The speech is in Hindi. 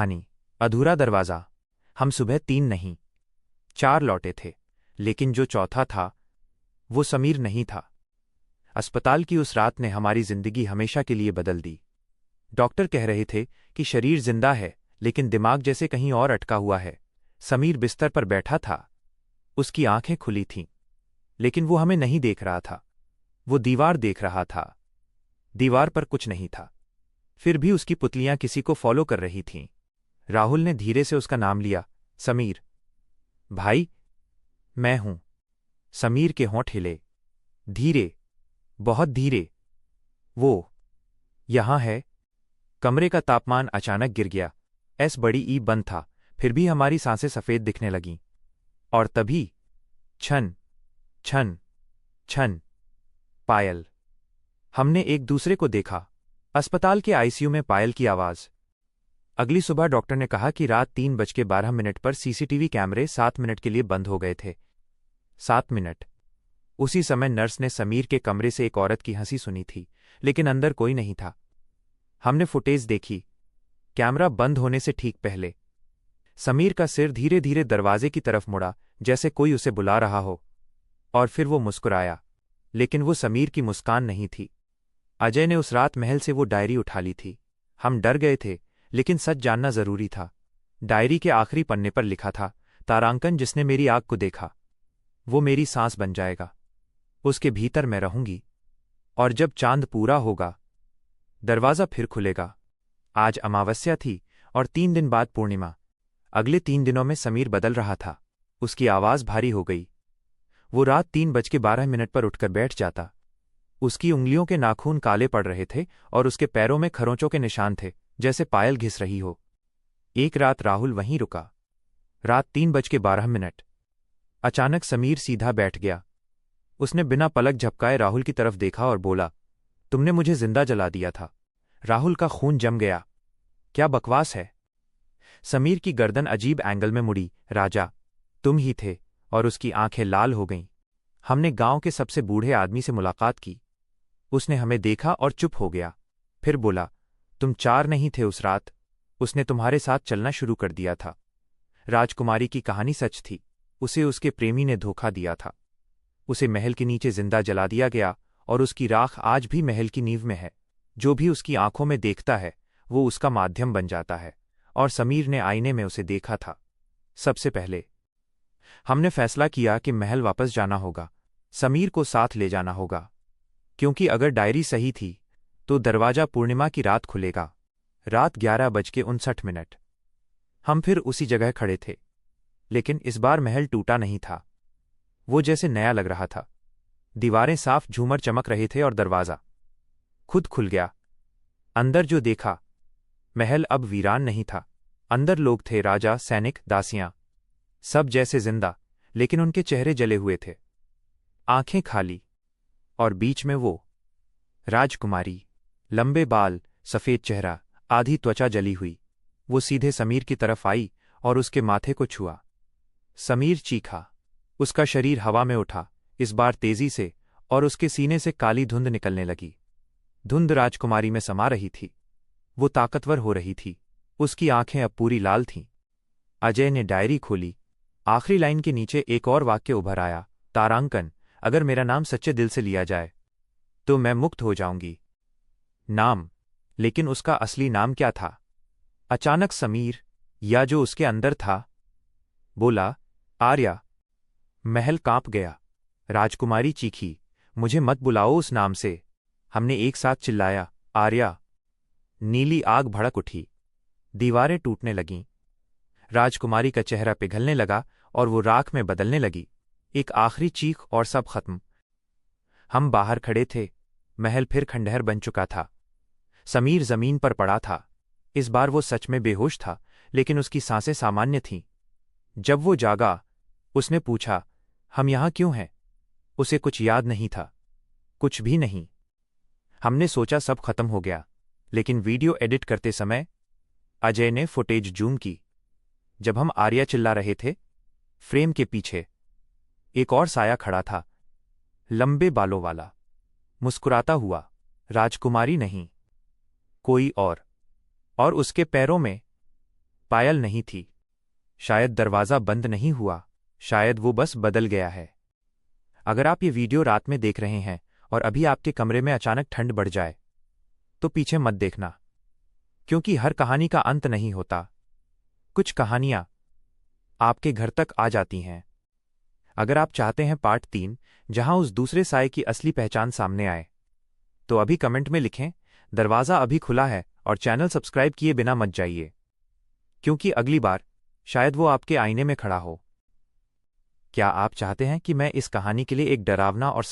कहानी अधूरा दरवाज़ा। हम सुबह 3 नहीं 4 लौटे थे, लेकिन जो चौथा था वो समीर नहीं था। अस्पताल की उस रात ने हमारी जिंदगी हमेशा के लिए बदल दी। डॉक्टर कह रहे थे कि शरीर जिंदा है, लेकिन दिमाग जैसे कहीं और अटका हुआ है। समीर बिस्तर पर बैठा था, उसकी आंखें खुली थीं, लेकिन वो हमें नहीं देख रहा था। वो दीवार देख रहा था। दीवार पर कुछ नहीं था, फिर भी उसकी पुतलियां किसी को फॉलो कर रही थीं। राहुल ने धीरे से उसका नाम लिया, समीर। भाई, मैं हूं। समीर के होंठ हिले, धीरे, बहुत धीरे। वो यहां है। कमरे का तापमान अचानक गिर गया। बड़ी ई बंद था, फिर भी हमारी सांसें सफेद दिखने लगीं। और तभी छन छन छन, पायल। हमने एक दूसरे को देखा। अस्पताल के आईसीयू में पायल की आवाज। अगली सुबह डॉक्टर ने कहा कि रात 3:12 पर सीसीटीवी कैमरे 7 मिनट के लिए बंद हो गए थे। 7 मिनट। उसी समय नर्स ने समीर के कमरे से एक औरत की हंसी सुनी थी, लेकिन अंदर कोई नहीं था। हमने फुटेज देखी, कैमरा बंद होने से ठीक पहले। समीर का सिर धीरे धीरे दरवाजे की तरफ मुड़ा, जैसे कोई उसे बुला रहा हो। और फिर वो मुस्कुराया, लेकिन वो समीर की मुस्कान नहीं थी। अजय ने उस रात महल से वो डायरी उठा ली थी। हम डर गए थे, लेकिन सच जानना जरूरी था। डायरी के आखिरी पन्ने पर लिखा था, तारांकन जिसने मेरी आग को देखा, वो मेरी सांस बन जाएगा। उसके भीतर मैं रहूंगी, और जब चांद पूरा होगा, दरवाजा फिर खुलेगा। आज अमावस्या थी, और 3 दिन बाद पूर्णिमा। अगले 3 दिनों में समीर बदल रहा था। उसकी आवाज भारी हो गई। वो रात 3:12 पर उठकर बैठ जाता। उसकी उंगलियों के नाखून काले पड़ रहे थे, और उसके पैरों में खरोंचों के निशान थे, जैसे पायल घिस रही हो। एक रात राहुल वहीं रुका। रात 3:12। अचानक समीर सीधा बैठ गया। उसने बिना पलक झपकाए राहुल की तरफ देखा और बोला, तुमने मुझे जिंदा जला दिया था। राहुल का खून जम गया। क्या बकवास है। समीर की गर्दन अजीब एंगल में मुड़ी। राजा, तुम ही थे। और उसकी आंखें लाल हो गईं। हमने गांव के सबसे बूढ़े आदमी से मुलाकात की। उसने हमें देखा और चुप हो गया। फिर बोला, तुम 4 नहीं थे उस रात। उसने तुम्हारे साथ चलना शुरू कर दिया था। राजकुमारी की कहानी सच थी। उसे उसके प्रेमी ने धोखा दिया था। उसे महल के नीचे जिंदा जला दिया गया, और उसकी राख आज भी महल की नींव में है। जो भी उसकी आंखों में देखता है, वो उसका माध्यम बन जाता है। और समीर ने आईने में उसे देखा था। सबसे पहले हमने फैसला किया कि महल वापस जाना होगा। समीर को साथ ले जाना होगा, क्योंकि अगर डायरी सही थी, तो दरवाजा पूर्णिमा की रात खुलेगा। रात 11:59। हम फिर उसी जगह खड़े थे, लेकिन इस बार महल टूटा नहीं था। वो जैसे नया लग रहा था। दीवारें साफ झूमर चमक रहे थे, और दरवाजा खुद खुल गया। अंदर जो देखा, महल अब वीरान नहीं था। अंदर लोग थे, राजा, सैनिक, दासियां, सब जैसे जिंदा, लेकिन उनके चेहरे जले हुए थे, आंखें खाली। और बीच में वो राजकुमारी, लंबे बाल, सफेद चेहरा, आधी त्वचा जली हुई। वो सीधे समीर की तरफ आई और उसके माथे को छुआ। समीर चीखा। उसका शरीर हवा में उठा, इस बार तेजी से, और उसके सीने से काली धुंध निकलने लगी। धुंध राजकुमारी में समा रही थी। वो ताकतवर हो रही थी। उसकी आंखें अब पूरी लाल थीं। अजय ने डायरी खोली। आखिरी लाइन के नीचे एक और वाक्य उभर आया, तारांकन, अगर मेरा नाम सच्चे दिल से लिया जाए, तो मैं मुक्त हो जाऊंगी। नाम, लेकिन उसका असली नाम क्या था? अचानक समीर, या जो उसके अंदर था, बोला, आर्या। महल कांप गया। राजकुमारी चीखी, मुझे मत बुलाओ उस नाम से। हमने एक साथ चिल्लाया, आर्या। नीली आग भड़क उठी। दीवारें टूटने लगीं। राजकुमारी का चेहरा पिघलने लगा, और वो राख में बदलने लगी। एक आखिरी चीख और सब खत्म। हम बाहर खड़े थे। महल फिर खंडहर बन चुका था। समीर जमीन पर पड़ा था। इस बार वो सच में बेहोश था, लेकिन उसकी सांसें सामान्य थीं। जब वो जागा, उसने पूछा, हम यहां क्यों हैं? उसे कुछ याद नहीं था, कुछ भी नहीं। हमने सोचा सब खत्म हो गया, लेकिन वीडियो एडिट करते समय अजय ने फुटेज जूम की। जब हम आर्या चिल्ला रहे थे, फ्रेम के पीछे एक और साया खड़ा था, लंबे बालों वाला, मुस्कुराता हुआ। राजकुमारी नहीं, कोई और उसके पैरों में पायल नहीं थी। शायद दरवाज़ा बंद नहीं हुआ, शायद वो बस बदल गया है। अगर आप ये वीडियो रात में देख रहे हैं और अभी आपके कमरे में अचानक ठंड बढ़ जाए, तो पीछे मत देखना, क्योंकि हर कहानी का अंत नहीं होता। कुछ कहानियां आपके घर तक आ जाती हैं। अगर आप चाहते हैं पार्ट 3, जहां उस दूसरे साए की असली पहचान सामने आए, तो अभी कमेंट में लिखें, दरवाज़ा अभी खुला है, और चैनल सब्सक्राइब किए बिना मत जाइए, क्योंकि अगली बार शायद वो आपके आईने में खड़ा हो। क्या आप चाहते हैं कि मैं इस कहानी के लिए एक डरावना और